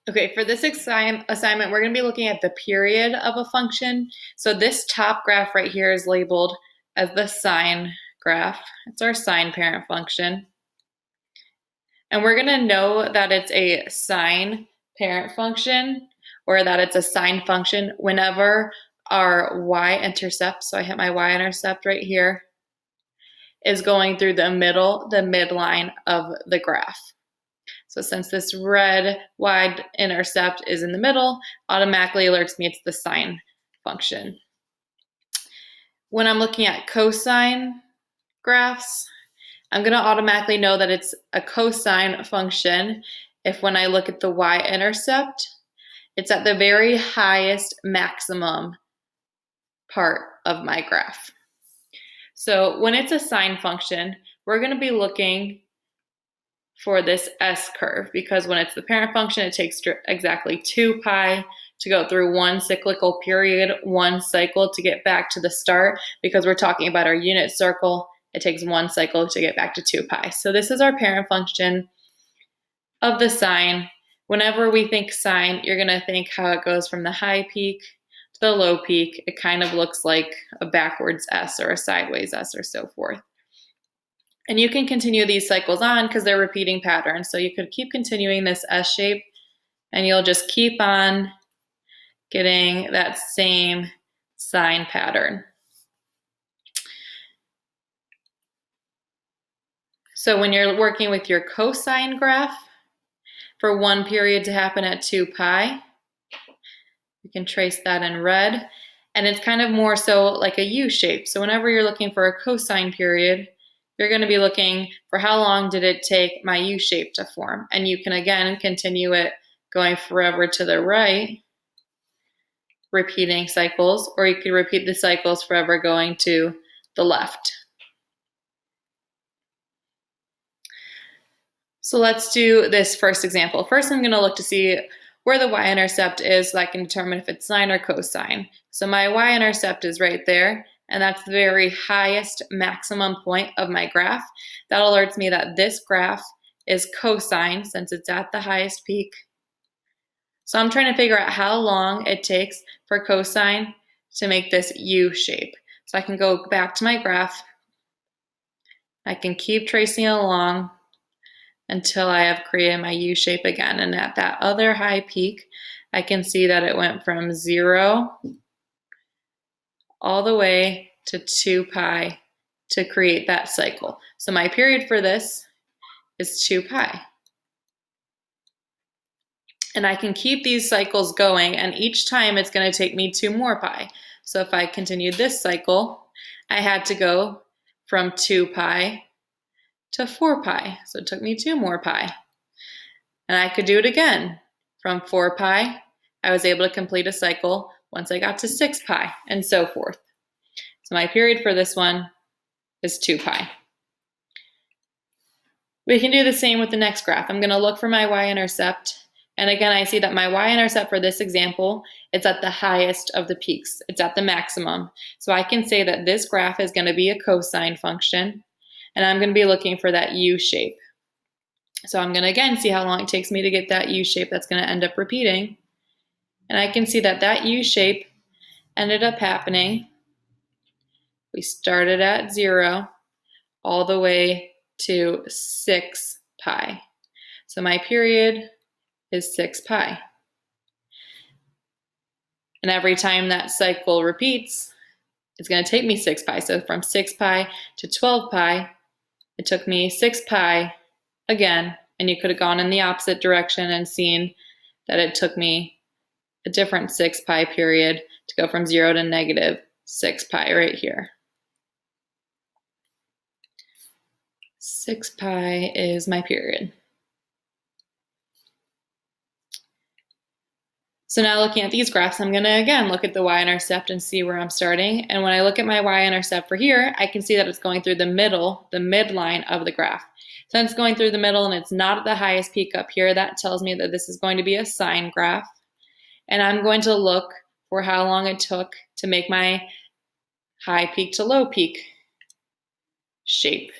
Okay, for this assignment, we're going to be looking at the period of a function. So this top graph right here is labeled as the sine graph. It's our sine parent function. And we're going to know that it's a sine parent function or that it's a sine function whenever our y-intercept, so I hit my y-intercept right here, is going through the midline of the graph. So since this red y-intercept is in the middle, automatically alerts me it's the sine function. When I'm looking at cosine graphs, I'm going to automatically know that it's a cosine function if when I look at the y-intercept, it's at the very highest maximum part of my graph. So when it's a sine function, we're going to be looking for this S curve because when it's the parent function, it takes exactly 2 pi to go through one cyclical period, one cycle to get back to the start. Because we're talking about our unit circle, it takes one cycle to get back to 2 pi. So this is our parent function of the sine. Whenever we think sine, you're going to think how it goes from the high peak to the low peak. It kind of looks like a backwards S or a sideways S or so forth. And you can continue these cycles on because they're repeating patterns. So you could keep continuing this S shape and you'll just keep on getting that same sine pattern. So when you're working with your cosine graph, for one period to happen at 2 pi, you can trace that in red. And it's kind of more so like a U shape. So whenever you're looking for a cosine period, you're going to be looking for how long did it take my U shape to form. And you can again continue it going forever to the right, repeating cycles, or you could repeat the cycles forever going to the left. So let's do this first example. First, I'm going to look to see where the y-intercept is so I can determine if it's sine or cosine. So my y-intercept is right there, and that's the very highest maximum point of my graph. That alerts me that this graph is cosine since it's at the highest peak. So I'm trying to figure out how long it takes for cosine to make this U shape. So I can go back to my graph. I can keep tracing along until I have created my U shape again. And at that other high peak, I can see that it went from 0 all the way to 2 pi to create that cycle. So my period for this is 2 pi. And I can keep these cycles going, and each time it's going to take me 2 more pi. So if I continue this cycle, I had to go from 2 pi to 4 pi. So it took me 2 more pi. And I could do it again. From 4 pi, I was able to complete a cycle once I got to 6 pi, and so forth. So my period for this one is 2 pi. We can do the same with the next graph. I'm going to look for my y-intercept. And again, I see that my y-intercept for this example is at the highest of the peaks. It's at the maximum. So I can say that this graph is going to be a cosine function, and I'm going to be looking for that U shape. So I'm going to again see how long it takes me to get that U shape that's going to end up repeating. And I can see that that U shape ended up happening. We started at 0 all the way to 6 pi. So my period is 6 pi. And every time that cycle repeats, it's going to take me 6 pi. So from 6 pi to 12 pi, it took me 6 pi again. And you could have gone in the opposite direction and seen that it took me a different 6 pi period to go from 0 to negative 6 pi right here. 6 pi is my period. So now looking at these graphs, I'm going to again look at the y-intercept and see where I'm starting. And when I look at my y-intercept for here, I can see that it's going through the midline of the graph. Since it's going through the middle and it's not at the highest peak up here, that tells me that this is going to be a sine graph. And I'm going to look for how long it took to make my high peak to low peak shape.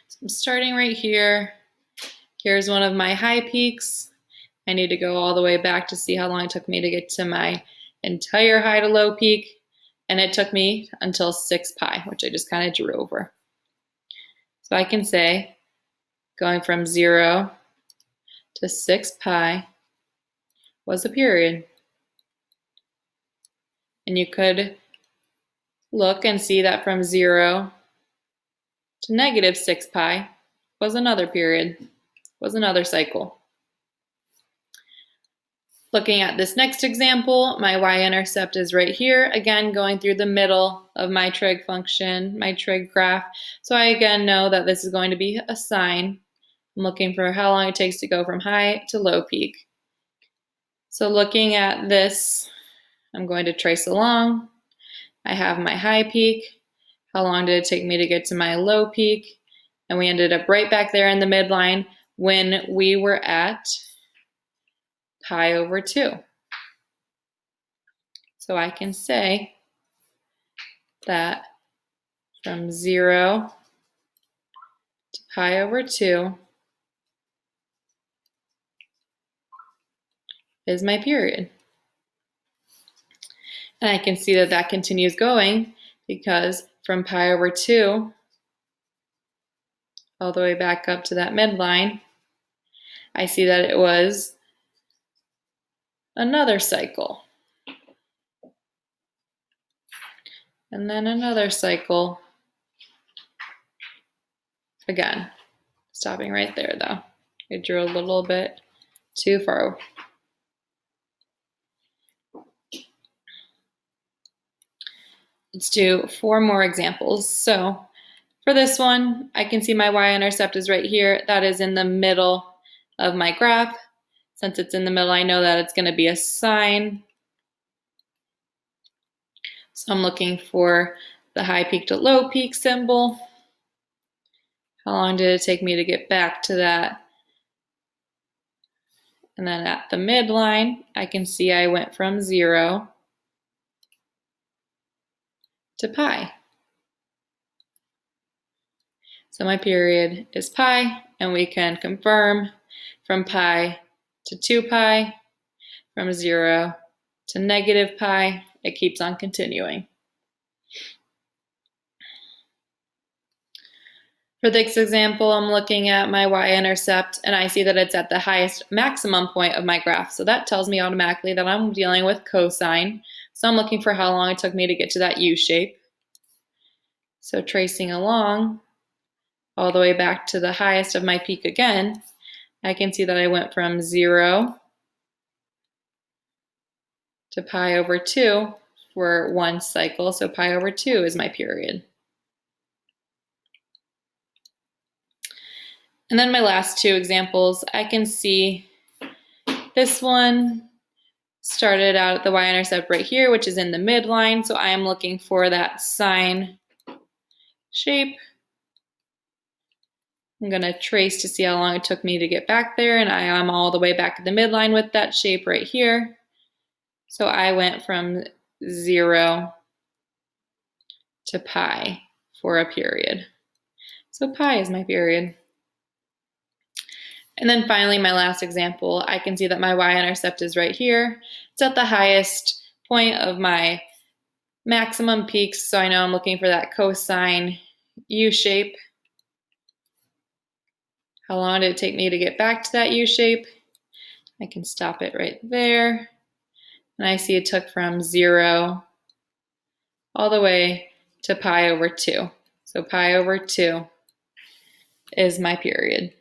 So I'm starting right here. Here's one of my high peaks. I need to go all the way back to see how long it took me to get to my entire high to low peak, and it took me until 6 pi, which I just kind of drew over. So I can say going from 0 to 6 pi was a period. And you could look and see that from 0 to negative 6 pi was another period, was another cycle. Looking at this next example, my y-intercept is right here, again going through the middle of my trig function, my trig graph. So I again know that this is going to be a sine. I'm looking for how long it takes to go from high to low peak. So looking at this, I'm going to trace along. I have my high peak. How long did it take me to get to my low peak? And we ended up right back there in the midline when we were at pi over 2. So I can say that from 0 to pi over 2 is my period. And I can see that that continues going because from pi over 2 all the way back up to that midline, I see that it was another cycle. And then another cycle. Again, stopping right there though. I drew a little bit too far. Let's do 4 more examples. So for this one, I can see my y-intercept is right here. That is in the middle of my graph. Since it's in the middle, I know that it's going to be a sine. So I'm looking for the high peak to low peak symbol. How long did it take me to get back to that? And then at the midline, I can see I went from 0 to pi. So my period is pi, and we can confirm from pi to 2 pi, from 0 to negative pi. It keeps on continuing. For this example, I'm looking at my y-intercept, and I see that it's at the highest maximum point of my graph. So that tells me automatically that I'm dealing with cosine. So I'm looking for how long it took me to get to that U shape. So tracing along all the way back to the highest of my peak again, I can see that I went from 0 to pi over 2 for one cycle. So pi over 2 is my period. And then my last 2 examples, I can see this one started out at the y-intercept right here, which is in the midline. So I am looking for that sine shape. I'm going to trace to see how long it took me to get back there, and I am all the way back at the midline with that shape right here. So I went from 0 to pi for a period. So pi is my period. And then finally, my last example, I can see that my y-intercept is right here. It's at the highest point of my maximum peaks, so I know I'm looking for that cosine U shape. How long did it take me to get back to that U shape? I can stop it right there. And I see it took from 0 all the way to pi over 2. So pi over 2 is my period.